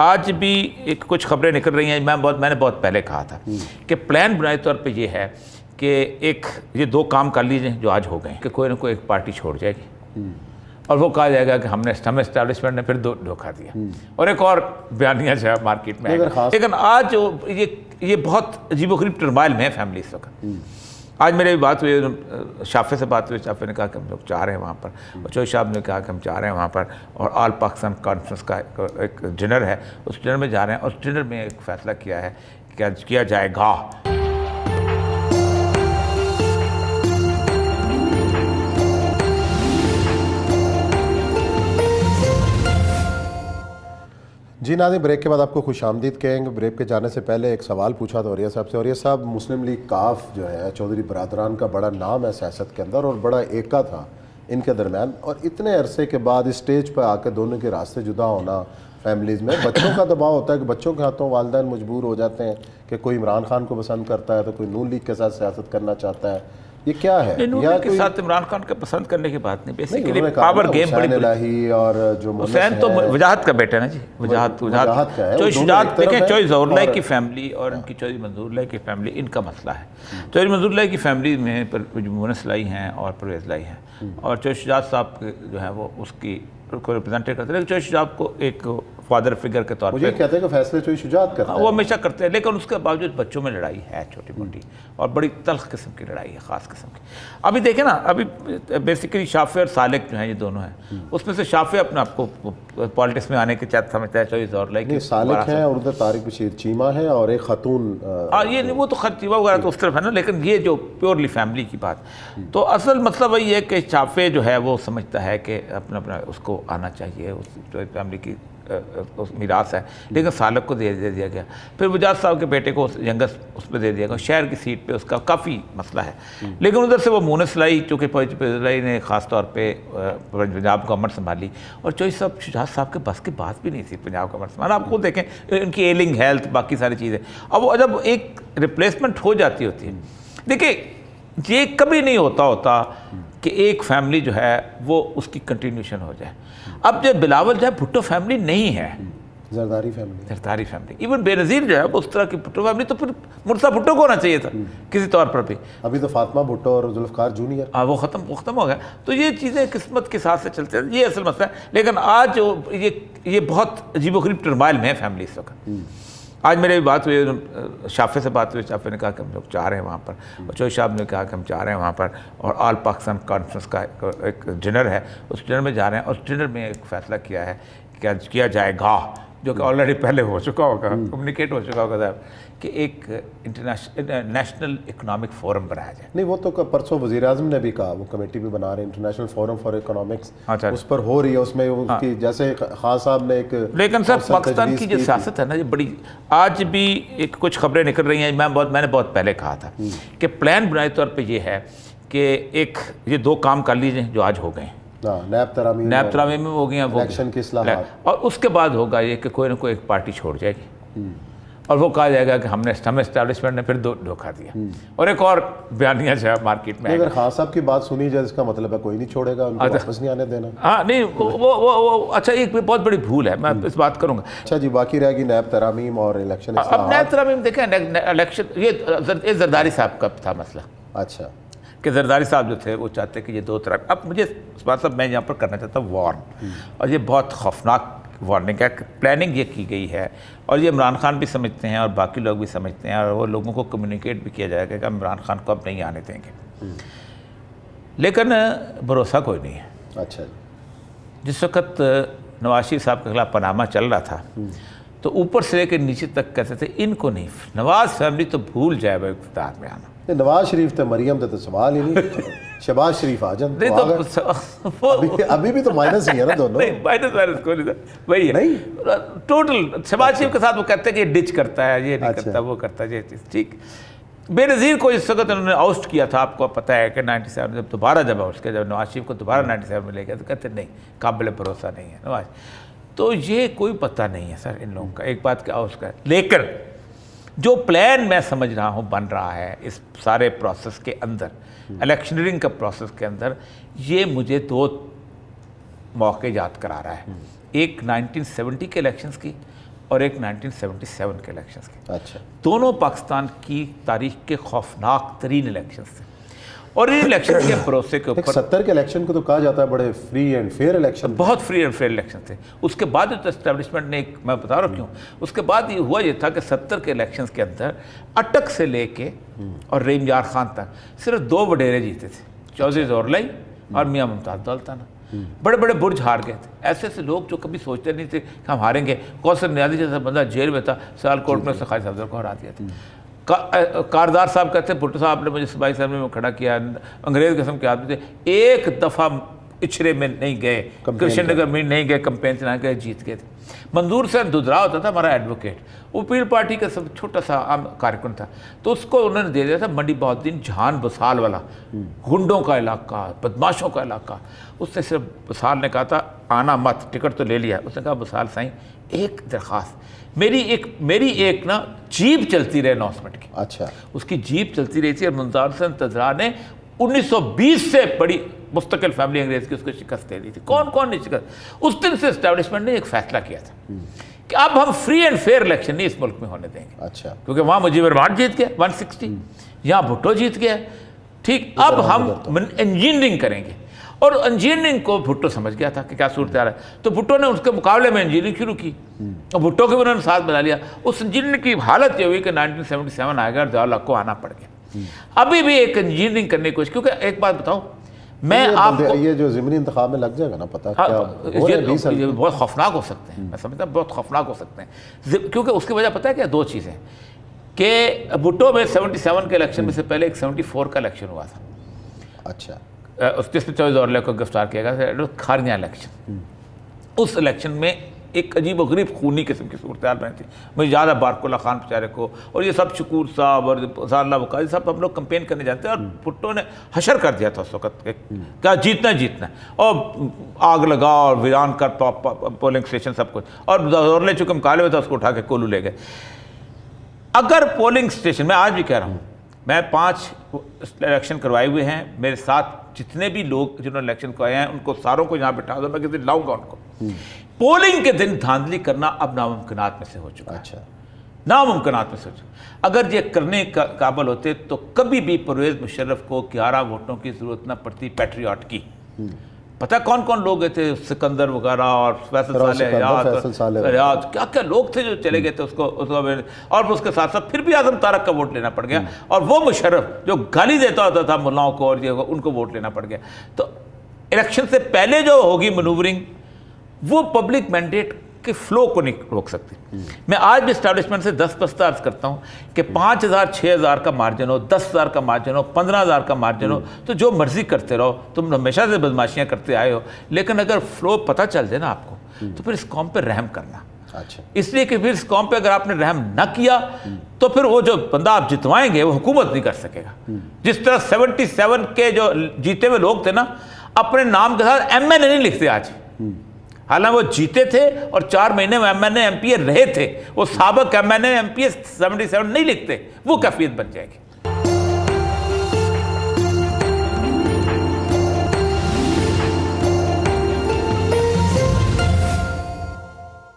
آج بھی ایک کچھ خبریں نکل رہی ہیں، میں نے بہت پہلے کہا تھا کہ پلان بنائی طور پہ یہ ہے کہ یہ دو کام کر لیجئے جو آج ہو گئے کہ کوئی نہ کوئی ایک پارٹی چھوڑ جائے گی اور وہ کہا جائے گا کہ ہمیں اسٹیبلشمنٹ نے پھر دھوکہ دیا، اور ایک اور بیانیہ جو ہے مارکیٹ میں آئے گا۔ لیکن آج یہ بہت عجیب و غریب ٹرمائل میں ہے فیملی اس وقت۔ آج میرے بات ہوئی، شافع سے بات ہوئی، شافع نے کہا کہ ہم لوگ چاہ رہے ہیں وہاں پر، اور چوہی صاحب نے کہا کہ ہم چاہ رہے ہیں وہاں پر، اور آل پاکستان کانفرنس کا ایک ڈنر ہے، اس ڈنر میں جا رہے ہیں، اور اس ڈنر میں ایک فیصلہ کیا ہے کہ کیا جائے گا۔ جی ناظرین، بریک کے بعد آپ کو خوش آمدید کہیں گے۔ بریک کے جانے سے پہلے ایک سوال پوچھا تھا اوریہ صاحب سے۔ اوریہ صاحب، مسلم لیگ کاف جو ہے چودھری برادران کا بڑا نام ہے سیاست کے اندر، اور بڑا ایکا تھا ان کے درمیان، اور اتنے عرصے کے بعد اسٹیج پہ آ کے دونوں کے راستے جدا ہونا، فیملیز میں بچوں کا دباؤ ہوتا ہے کہ بچوں کے ہاتھوں والدین مجبور ہو جاتے ہیں کہ کوئی عمران خان کو پسند کرتا ہے تو کوئی نون لیگ کے ساتھ سیاست کرنا چاہتا ہے، یہ کیا ہے؟ نون لیگ کے ساتھ عمران خان کا پسند کرنے کی بات نہیں، بیسیکلی پاور گیم بڑی الہی اور جو حسین تو وجاہت کا بیٹا ہے نا جی، وجاہت چوہی شجاعت دیکھیں، چوہی ظہور اللہ کی فیملی اور ان کی چوہی منظور اللہ کی فیملی، ان کا مسئلہ ہے۔ چوہی منظور اللہ کی فیملی میں مونس لائی ہیں اور پرویز لائی ہیں، اور چوہی شجاعت صاحب جو ہے وہ اس کی کو ریپرزینٹ کرتے ہیں، لیکن چوہی شجاعت کو ایک فادر فگر کے طور پہ مجھے کہتے ہیں کہ فیصلے چوہی شجاعت کرتے ہیں، وہ ہمیشہ کرتے ہیں، لیکن اس کے باوجود بچوں میں لڑائی ہے چھوٹی موٹی، اور بڑی تلخ قسم کی لڑائی ہے، خاص قسم کی۔ ابھی دیکھیں نا، ابھی بیسیکلی شافع اور صالح جو ہیں یہ دونوں ہیں، اس میں سے شافع اپنے آپ کو پالیٹکس میں آنے کے چاہتے سمجھتا ہے، چوہی ظہور اللہ کی صالح ہیں اور ادھر طارق بشیر چیمہ ہے اور ایک خاتون، یہ وہ تو خطیبہ وغیرہ تو اس طرف ہے نا، لیکن یہ جو پیورلی فیملی کی بات، تو اصل مطلب وہی ہے کہ شافع جو ہے وہ سمجھتا ہے کہ اپنا اس کو آنا چاہیے، اس فیملی کی میراث ہے، لیکن صالح کو دے دیا گیا، پھر وجاہت صاحب کے بیٹے کو ینگسٹ اس پہ دے دیا گیا، شہر کی سیٹ پہ اس کا کافی مسئلہ ہے، لیکن ادھر سے وہ مونس لائی، چونکہ پرویز نے خاص طور پہ پنجاب گورنمنٹ سنبھالی، اور چوہی صاحب شجاعت صاحب کے بس کی بات بھی نہیں تھی پنجاب گورنمنٹ سنبھالنا۔ آپ خود دیکھیں ان کی ایلنگ ہیلتھ، باقی ساری چیزیں، اب وہ جب ایک ریپلیسمنٹ ہو جاتی ہوتی ہے، دیکھیں یہ کبھی نہیں ہوتا کہ ایک فیملی جو ہے وہ اس کی کنٹینیوشن ہو جائے۔ اب جو بلاول جو ہے بھٹو فیملی نہیں ہے، زرداری فیملی، ایون بے نظیر جو ہے وہ اس طرح کی بھٹو فیملی، تو پھر مرزا بھٹو کو ہونا چاہیے تھا کسی طور پر بھی۔ ابھی تو فاطمہ بھٹو اور ذوالفقار جونیئر وہ ختم ہو گیا، تو یہ چیزیں قسمت کے ساتھ سے چلتے ہیں، یہ اصل مسئلہ ہے۔ لیکن آج یہ بہت عجیب و غریب ٹرمائل میں ہے فیملی اس وقت۔ آج میرے بات ہوئی، شافع سے بات ہوئی، شافع نے کہا کہ ہم لوگ چاہ رہے ہیں وہاں پر، اور چوہی صاحب نے کہا کہ ہم چاہ رہے ہیں وہاں پر، اور آل پاکستان کانفرنس کا ایک ڈنر ہے، اس ڈنر میں جا رہے ہیں، اور اس ڈنر میں ایک فیصلہ کیا ہے کہ کیا جائے گا، جو کہ آلریڈی پہلے ہو چکا ہوگا، کمیونیکیٹ ہو چکا ہوگا صاحب، کہ ایک نیشنل اکنامک فورم بنایا جائے۔ نہیں، وہ تو پرسوں وزیر اعظم نے بھی کہا، وہ کمیٹی بھی بنا رہے ہیں، انٹرنیشنل فورم فار اکنامکس، اس پر ہو رہی ہے، اس میں اس کی جیسے خان صاحب نے ایک، لیکن سر پاکستان کی جو سیاست ہے نا یہ بڑی، آج بھی ایک کچھ خبریں نکل رہی ہیں، میں نے بہت پہلے کہا تھا کہ پلان بنائی طور پہ یہ ہے کہ یہ دو کام کر لیجئے جو آج ہو گئے، نیب ترامیم میں ہو گئی ہیں، الیکشن کی اصلاحات، اور اس کے بعد ہوگا یہ کہ کوئی نہ کوئی ایک پارٹی چھوڑ جائے گی، اور وہ کہا جائے گا کہ ہمیں اسٹیبلشمنٹ نے پھر دھوکہ دیا، اور ایک اور بیانیہ جو ہے مارکیٹ میں۔ اگر خان صاحب کی بات سنی جائے اس کا مطلب ہے کوئی نہیں چھوڑے گا، ان کو واپس نہیں آنے دینا۔ ہاں نہیں، وہ اچھا ایک بہت بڑی بھول ہے، میں اس بات کروں گا۔ اچھا جی، باقی رہے گی نیب ترامیم اور الیکشن اب نیب ترامیم دیکھیں، الیکشن یہ زرداری صاحب کا تھا مسئلہ، اچھا، کہ زرداری صاحب جو تھے وہ چاہتے کہ یہ دو طرح، اب مجھے اس بات صاحب میں یہاں پر کرنا چاہتا ہوں وارن، اور یہ بہت خوفناک وارننگ ہے، پلاننگ یہ کی گئی ہے، اور یہ عمران خان بھی سمجھتے ہیں اور باقی لوگ بھی سمجھتے ہیں، اور وہ لوگوں کو کمیونیکیٹ بھی کیا جائے گا کہ عمران خان کو اب نہیں آنے دیں گے، لیکن بھروسہ کوئی نہیں ہے۔ اچھا، جس وقت نواز شریف صاحب کے خلاف پانامہ چل رہا تھا تو اوپر سے لے کے نیچے تک کہتے تھے ان کو نہیں، نواز فیملی تو بھول جائے وہ اقتدار میں آنا، نواز شریف تے مریم تے تو سوال ہی نہیں، شہباز شریف آ جان ابھی بھی تو مائنس ہی ہے نا دونوں، نہیں مائنس کو نہیں، وہی ہے ٹوٹل شہباز شریف کے ساتھ وہ کہتے ہیں کہ یہ ڈچ کرتا ہے، یہ نہیں کرتا، وہ کرتا ہے، یہ چیز ٹھیک۔ بے نظیر کو اس وقت انہوں نے آؤسٹ کیا تھا، آپ کو پتہ ہے کہ 97 جب دوبارہ جب آؤسٹ کیا، جب نواز شریف کو دوبارہ 97 میں لے گیا تو کہتے نہیں، قابل بھروسہ نہیں ہے نواز، تو یہ کوئی پتہ نہیں ہے سر ان لوگوں کا، ایک بات کہ آؤسٹ کا ہے، لیکن جو پلان میں سمجھ رہا ہوں بن رہا ہے اس سارے پروسیس کے اندر، الیکشنرنگ کا پروسیس کے اندر، یہ مجھے دو موقع یاد کرا رہا ہے، ایک 1970 کے الیکشنز کی اور ایک 1977 کے الیکشنز کے. اچھا. دونوں پاکستان کی تاریخ کے خوفناک ترین الیکشنز تھے اور ان الیکشن کے بھروسے کے اوپر 70 کے الیکشن کو تو کہا جاتا ہے بڑے فری اینڈ فیئر الیکشن. بہت فری اینڈ فیئر الیکشن تھے. اس کے بعد جو اسٹیبلشمنٹ نے میں بتا رہا ہوں کیوں, اس کے بعد یہ ہوا یہ تھا کہ 70 کے الیکشنز کے اندر اٹک سے لے کے اور رحیم یار خان تک صرف 2 وڈیرے جیتے تھے, چودھری ظہورلائی اور میاں ممتاز دولتانہ. بڑے بڑے برج ہار گئے تھے. ایسے ایسے لوگ جو کبھی سوچتے نہیں تھے کہ ہم ہاریں گے. کوثر نیازی جیسا بندہ جیل میں تھا, سیالکوٹ میں اس نے خالد افضل کو ہرا دیا تھا. کاردار صاحب کہتے ہیں بھٹو صاحب نے مجھے صوبائی اسمبلی میں کھڑا کیا, انگریز قسم کے آدمی تھے, ایک دفعہ اچھرے میں نہیں گئے, کرشن نگر میں نہیں گئے, کمپین چلا گئے, جیت گئے تھے. منظور سے دودرا ہوتا تھا ہمارا ایڈوکیٹ, وہ پیڑ پارٹی کا سب چھوٹا سا عام کارکن تھا, تو اس کو انہوں نے دے دیا تھا منڈی بہاؤالدین جہان بسال والا, گنڈوں کا علاقہ, بدماشوں کا علاقہ. اس نے صرف بسال نے کہا تھا آنا مت, ٹکٹ تو لے لیا. اس نے کہا بسال سائیں ایک درخواست, میری ایک نا جیپ چلتی رہے اناؤنسمنٹ کی. اچھا. اس کی جیپ چلتی رہی تھی اور منظور حسین تزرا نے 1920 سے بڑی مستقل فیملی انگریز کی اس کو شکست دے دی تھی. کون نہیں شکست. اس دن سے اسٹیبلشمنٹ نے ایک فیصلہ کیا تھا کہ اب ہم فری اینڈ فیئر الیکشن نہیں اس ملک میں ہونے دیں گے. اچھا. کیونکہ وہاں مجیب الرحمان جیت گیا 160, یہاں بھٹو جیت گیا. ٹھیک, اب ہم انجینئرنگ کریں گے. اور انجینئرنگ کو بھٹو سمجھ گیا تھا کہ کیا صورت آ رہا ہے, تو بھٹو نے اس کے مقابلے میں انجینئرنگ شروع کی اور بھٹو کے انہوں نے ساتھ بنا لیا. اس انجینئرنگ کی حالت یہ ہوئی کہ 1977 آئے گا اور ضیاء الحق کو آنا پڑ گیا. ابھی بھی ایک انجینئرنگ کرنے کی کوشش, کیونکہ ایک بات بتاؤں میں آپ کو, یہ جو ضمنی انتخاب میں لگ جائے گا نا پتہ یہ بہت خوفناک ہو سکتے ہیں. میں سمجھتا ہوں بہت خوفناک ہو سکتے ہیں, کیونکہ اس کی وجہ پتہ ہے کیا, 2 چیزیں کہ بھٹو میں 77 کے الیکشن میں سے پہلے ایک 74 کا الیکشن ہوا تھا. اچھا. جس میں چودھری ظہورلائی کو گرفتار کیا گیا, کھاریاں الیکشن. اس الیکشن میں ایک عجیب و غریب خونی قسم کی صورتحال بنی تھی. مجھے یاد ہے بارک اللہ خان بیچارے کو, اور یہ سب شکور صاحب اور ظاہر اللہ وقاضی صاحب ہم لوگ کمپین کرنے جاتے ہیں, اور بھٹو نے حشر کر دیا تھا اس وقت کہ کیا جیتنا ہے, اور آگ لگا اور ویران کر پولنگ اسٹیشن سب کچھ. اور ظہورلائی چونکہ مکالے میں تھا, اس کو اٹھا کے کولو لے گئے. اگر پولنگ اسٹیشن, میں آج بھی کہہ رہا ہوں, میں 5 الیکشن کروائے ہوئے ہیں, میرے ساتھ جتنے بھی لوگ جنہوں نے الیکشن کروائے ہیں ان کو ساروں کو یہاں بٹھا دو, میں کسی دن لاؤں گا ان کو. پولنگ کے دن دھاندلی کرنا اب ناممکنات میں سے ہو چکا ہے. اچھا. ناممکنات میں سے ہو چکا. اگر یہ کرنے کا قابل ہوتے تو کبھی بھی پرویز مشرف کو 11 ووٹوں کی ضرورت نہ پڑتی پیٹریاٹ کی. پتہ کون کون لوگ گئے تھے, سکندر وغیرہ اور فیصل صالح, کیا کیا لوگ تھے جو چلے گئے تھے اس کو, اور اس کے ساتھ ساتھ پھر بھی اعظم طارق کا ووٹ لینا پڑ گیا, اور وہ مشرف جو گالی دیتا ہوتا تھا ملاؤں کو اور ان کو ووٹ لینا پڑ گیا. تو الیکشن سے پہلے جو ہوگی منورنگ وہ پبلک مینڈیٹ کے فلو کو نہیں روک سکتی. میں آج بھی اسٹیبلشمنٹ سے 10 بستہ عرض کرتا ہوں کہ 5,000 6,000 کا مارجن ہو, 10,000 کا مارجن ہو, 15,000 کا مارجن ہو, تو جو مرضی کرتے رہو, تم ہمیشہ سے بدماشیاں کرتے آئے ہو, لیکن اگر فلو پتہ چل جائے نا آپ کو تو پھر اس قوم پہ رحم کرنا. اچھا. اس لیے کہ پھر اس قوم پہ اگر آپ نے رحم نہ کیا تو پھر وہ جو بندہ آپ جتوائیں گے وہ حکومت نہیں کر سکے گا. جس طرح 77 کے جو جیتے ہوئے لوگ تھے نا, اپنے نام کے ساتھ ایم این اے نہیں لکھتے آج, حالانکہ وہ جیتے تھے اور 4 مہینے میں M N A M P A رہے تھے. وہ سابق M N A M P A 77 نہیں لکھتے, وہ کیفیت بن جائے گی.